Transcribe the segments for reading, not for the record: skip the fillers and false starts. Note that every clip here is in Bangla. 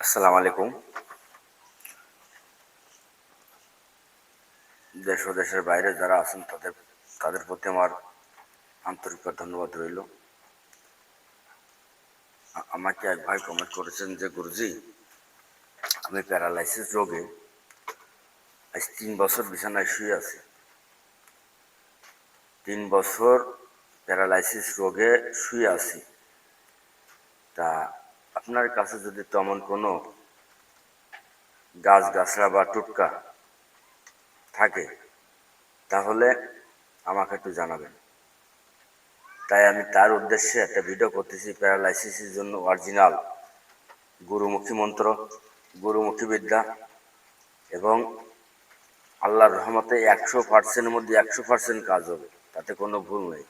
আসসালামু আলাইকুম। দেশ ও দেশের বাইরে যারা আছেন তাদের প্রতি আমার আন্তরিক ধন্যবাদ রইল। আমাকে এক ভাই কমেন্ট করেছেন যে গুরুজি, আমি প্যারালাইসিস রোগে আজ 3 বছর বিছানায় শুয়ে আছি। 3 বছর প্যারালাইসিস রোগে শুয়ে আছি। তা আপনার কাছে যদি তেমন কোনো গাছগাছড়া বা টোটকা থাকে তাহলে আমাকে একটু জানাবেন। তাই আমি তার উদ্দেশ্যে একটা ভিডিও করতেছি। প্যারালাইসিসের জন্য অরিজিনাল গুরুমুখী মন্ত্র, গুরুমুখী বিদ্যা এবং আল্লাহর রহমতে 100%-এর মধ্যে 100% কাজ হবে, তাতে কোনো ভুল নেই।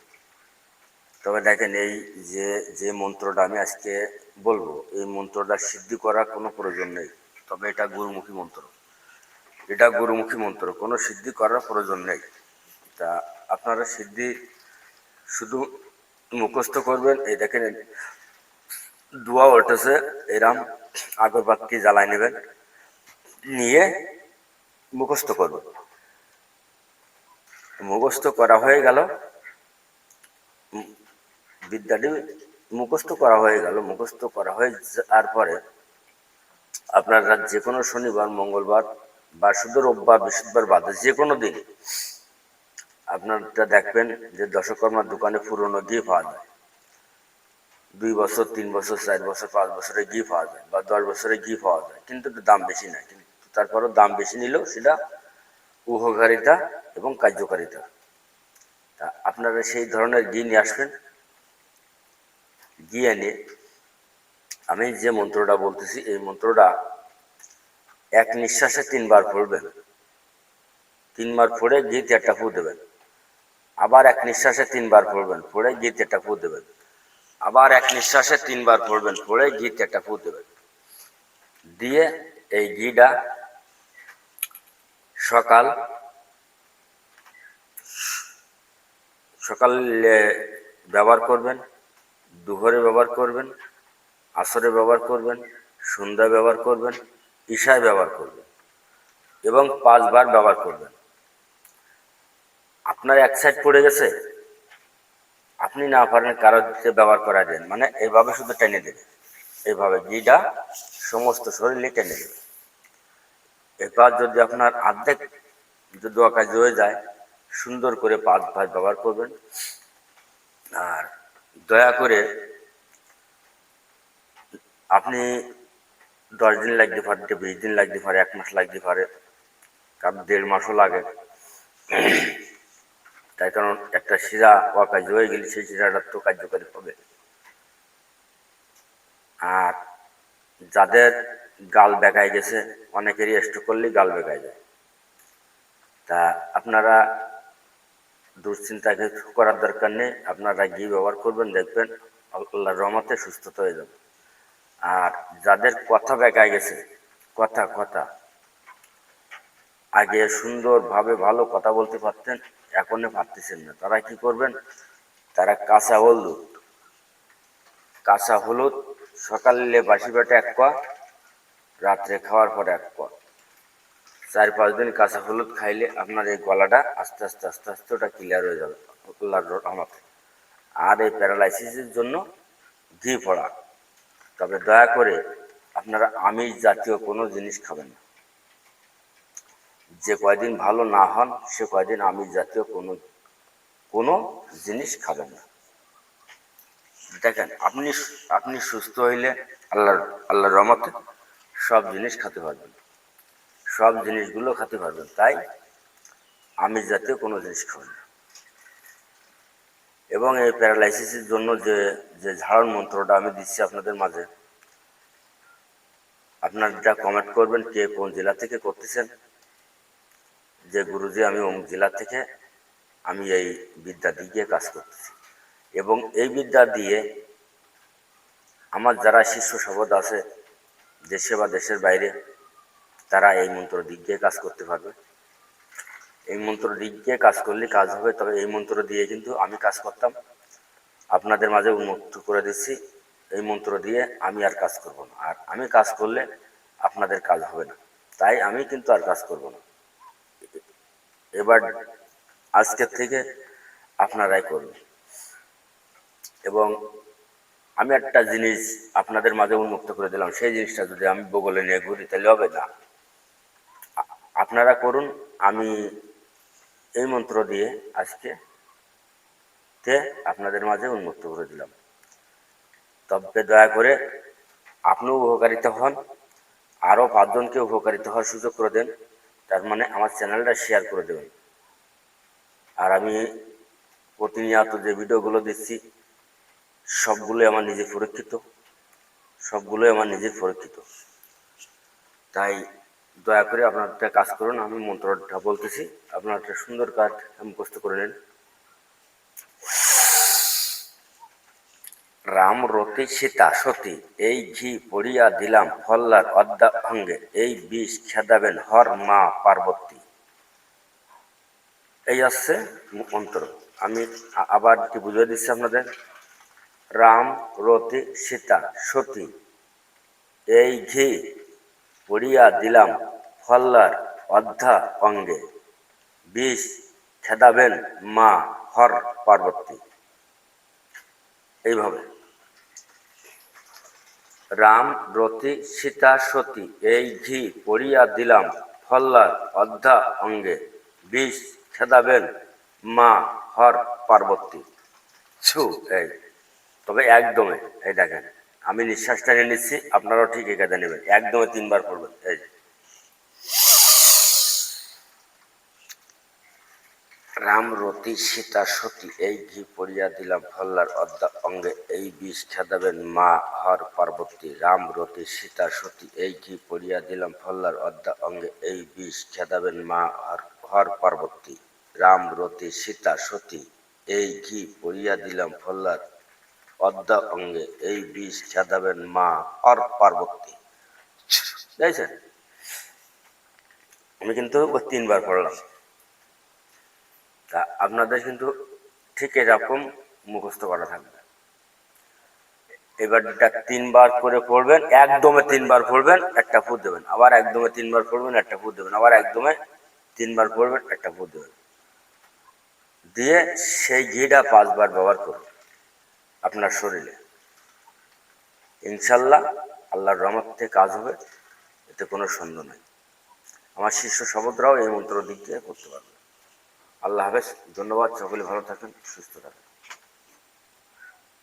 তবে দেখেন, এই যে মন্ত্রটা আমি আজকে বলবো, এই মন্ত্রটা সিদ্ধি করার কোনো প্রয়োজন নেই। তবে এটা গুরুমুখী মন্ত্র, কোনো সিদ্ধি করার প্রয়োজন নেই। তা আপনারা সিদ্ধি শুধু মুখস্থ করবেন। এই দেখেন, দোয়া উঠেছে, এরাম আগরবাতি জ্বালায় নেবেন, নিয়ে মুখস্থ করবেন। মুখস্থ করা হয়ে গেল, বিদ্যাটি মুখস্থ করা হয়ে গেল। মুখস্থ করা হয়ে যাওয়ার পরে আপনারা যে কোনো শনিবার, মঙ্গলবার বা শুধু রোববার, বৃহস্পতিবার বাদে যে কোনো দিন আপনারটা দেখবেন যে দশকর্মার দোকানে পুরনো ঘি পাওয়া যায়। 2 বছর, 3 বছর, 4 বছর, 5 বছরের ঘি পাওয়া যায় বা 10 বছরের ঘি পাওয়া যায়, কিন্তু দাম বেশি না। কিন্তু তারপরও দাম বেশি নিলেও সেটা উপকারিতা এবং কার্যকারিতা। তা আপনারা সেই ধরনের ঘি নিয়ে আসবেন। ঘি এনে আমি যে মন্ত্রটা বলতেছি, এই মন্ত্রটা এক নিঃশ্বাসে 3 বার পড়বেন। 3 বার পড়ে ঘিতে একটা ফু দেবেন। আবার এক নিঃশ্বাসে 3 বার পড়বেন, পড়ে ঘিতে একটা ফু দেবেন। আবার এক নিঃশ্বাসে 3 বার পড়বেন, পড়ে ঘিতে একটা ফু দেবেন। দিয়ে এই ঘিটা সকালে ব্যবহার করবেন, দুপুরে ব্যবহার করবেন, আসরে ব্যবহার করবেন, সন্ধ্যায় ব্যবহার করবেন, ঈশায় ব্যবহার করবেন এবং 5 বার ব্যবহার করবেন। আপনার এক সাইড পড়ে গেছে, আপনি না পারেন কারো দিতে ব্যবহার করা দেন, মানে এইভাবে শুধু টেনে দেবে। এইভাবে ঘিটা সমস্ত শরীরে টেনে দেবে। এবার যদি আপনার অর্ধেক দোয়া কাজ হয়ে যায়, সুন্দর করে 5 বার ব্যবহার করবেন। আর দয়া করে আপনি 10 দিন লাগতে পারে, 20 দিন লাগতে পারে, 1 মাস লাগতে পারে, কারণ 1.5 মাসও লাগে। তাই কারণ একটা শিরা অকাজ হয়ে গেলে সেই শিরাটার তো কার্যকারী হবে। আর যাদের গাল বেঁকায় গেছে, অনেকেরই স্ট্রোক করলেই গাল বেঁকায় যায়। তা আপনারা দুশ্চিন্তা কিছু করার দরকার নেই। আপনারা ঘি ব্যবহার করবেন, দেখবেন আল্লাহর রহমতে সুস্থতা হয়ে যাবে। আর যাদের কথা বেঁকায় গেছে, কথা আগে সুন্দরভাবে ভালো কথা বলতে পারতেন, এখনই পারতেছেন না, তারা কি করবেন? তারা কাঁচা হলুদ সকালে বাসি পেটে 1 কোয়া, রাত্রে খাওয়ার পরে 1 কোয়া, 4-5 দিন কাঁচা হলুদ খাইলে আপনার এই গলাটা আস্তে আস্তে আস্তে আস্তে ওটা ক্লিয়ার হয়ে যাবে আল্লাহর রহমতে। আর এই প্যারালাইসিসের জন্য ঘি পড়া। তবে দয়া করে আপনারা আমিষ জাতীয় কোনো জিনিস খাবেন না। যে কয়দিন ভালো না হন সে কয়দিন আমিষ জাতীয় কোনো জিনিস খাবেন না। দেখেন, আপনি সুস্থ হইলে আল্লাহর রহমতে সব জিনিস খেতে পারবেন, সব জিনিসগুলো খেতে পারবেন। তাই আমিষ জাতীয় কোনো জিনিস খাবেন না। এবং এই প্যারালাইসিসের জন্য যে ঝাড়ন মন্ত্রটা আমি দিচ্ছি আপনাদের মাঝে, আপনারা কমেন্ট করবেন কে কোন জেলা থেকে করতেছেন, যে গুরুজি আমি অমুক জেলা থেকে আমি এই বিদ্যা দিয়ে কাজ করতেছি। এবং এই বিদ্যা দিয়ে আমার যারা শিষ্য শপথ আছে দেশে বা দেশের বাইরে, তারা এই মন্ত্র দিক দিয়ে কাজ করতে পারবে। এই মন্ত্র দিক দিয়ে কাজ করলে কাজ হবে। তবে এই মন্ত্র দিয়ে কিন্তু আমি কাজ করতাম, আপনাদের মাঝে উন্মুক্ত করে দিচ্ছি। এই মন্ত্র দিয়ে আমি আর কাজ করব না। আর আমি কাজ করলে আপনাদের কাজ হবে না। তাই আমি কিন্তু আর কাজ করব না। এবার আজকের থেকে আপনারাই করবেন। এবং আমি একটা জিনিস আপনাদের মাঝে উন্মুক্ত করে দিলাম, সেই জিনিসটা যদি আমি বগলে নিয়ে ঘুরি তাহলে হবে না। আপনারা করুন। আমি এই মন্ত্র দিয়ে আজকে আপনাদের মাঝে উন্মুক্ত করে দিলাম। তবে দয়া করে আপনিও উপকারিত হন, আরও 5 জনকে উপকারিত হওয়ার সুযোগ করে দেন। তার মানে আমার চ্যানেলটা শেয়ার করে দেবেন। আর আমি প্রতিনিয়ত যে ভিডিওগুলো দিচ্ছি সবগুলোই আমার নিজে পরীক্ষিত, সবগুলোই আমার নিজের পরীক্ষিত। তাই দয়া করে আপনারা একটা কাজ করুন। আমি মন্ত্রটা বলতেছি, আপনারা একটা সুন্দর কাজ মুখস্থ করে নেন। রাম রতি সীতা সতী, এই ঘি পড়িয়া দিলাম ফল্লার অদ্যা অঙ্গে, এই বিষ খেদাবেন হর মা পার্বতী। এই আসছে মন্ত্র। আমি আবার কি বুঝিয়ে দিচ্ছি আপনাদের। রাম রতি সীতা সতী, এই ঘি পড়িয়া দিলাম ফল্লার অধ্যা অঙ্গে, বিষ খেদাবেন মা হর পার্বতী। এইভাবে রাম রতি সীতা সতী, এই ঘি পড়িয়া দিলাম ফল্লার অধ্যা অঙ্গে, বিষ খেদাবেন মা হর পার্বতী। ছু এই তবে একদমে এই দেখেন, আমি নিঃশ্বাসটা নিয়ে নিচ্ছি, আপনারাও ঠিক এই কাজে নেবেন। একদমে 3 বার পড়বেন। এই রাম রতি সীতা সতী, এই ঘি পড়িয়া দিলাম ফল্লার অদ্যা অঙ্গে, এই বিষ খেদাবেন মা হর পার্বতী। রাম রতি সীতা সতী, এই ঘি পড়িয়া দিলাম ফল্লার অদ্যা অঙ্গে, এই বিষ খেদাবেন মা হর পার্বতী। রাম রতি সীতা সতী, এই ঘি পড়িয়া দিলাম ফল্লার অদ্যা অঙ্গে, এই বিষ খেদাবেন মা হর পার্বতী। দেখছেন, আমি কিন্তু 3 বার পড়লাম। তা আপনাদের কিন্তু ঠিক এরকম মুখস্থ করা থাকবে। এবার 3 বার করে পড়বেন, একদমে 3 বার পড়বেন, একটা ফু দেবেন, আবার একদমে 3 বার পড়বেন, একটা ফু দেবেন, আবার একদমে 3 বার পড়বেন, একটা ফু দেবেন, দিয়ে সেই ঘিটা 5 বার ব্যবহার করুন আপনার শরীরে। ইনশাল্লাহ আল্লাহর রহমত থেকে কাজ হবে, এতে কোনো সন্দেহ নেই। আমার শিষ্য সহোদরাও এই মন্ত্র দিক দিয়ে করতে পারবে। আল্লাহ হাফেজ, ধন্যবাদ। সকলে ভালো থাকেন, সুস্থ থাকেন।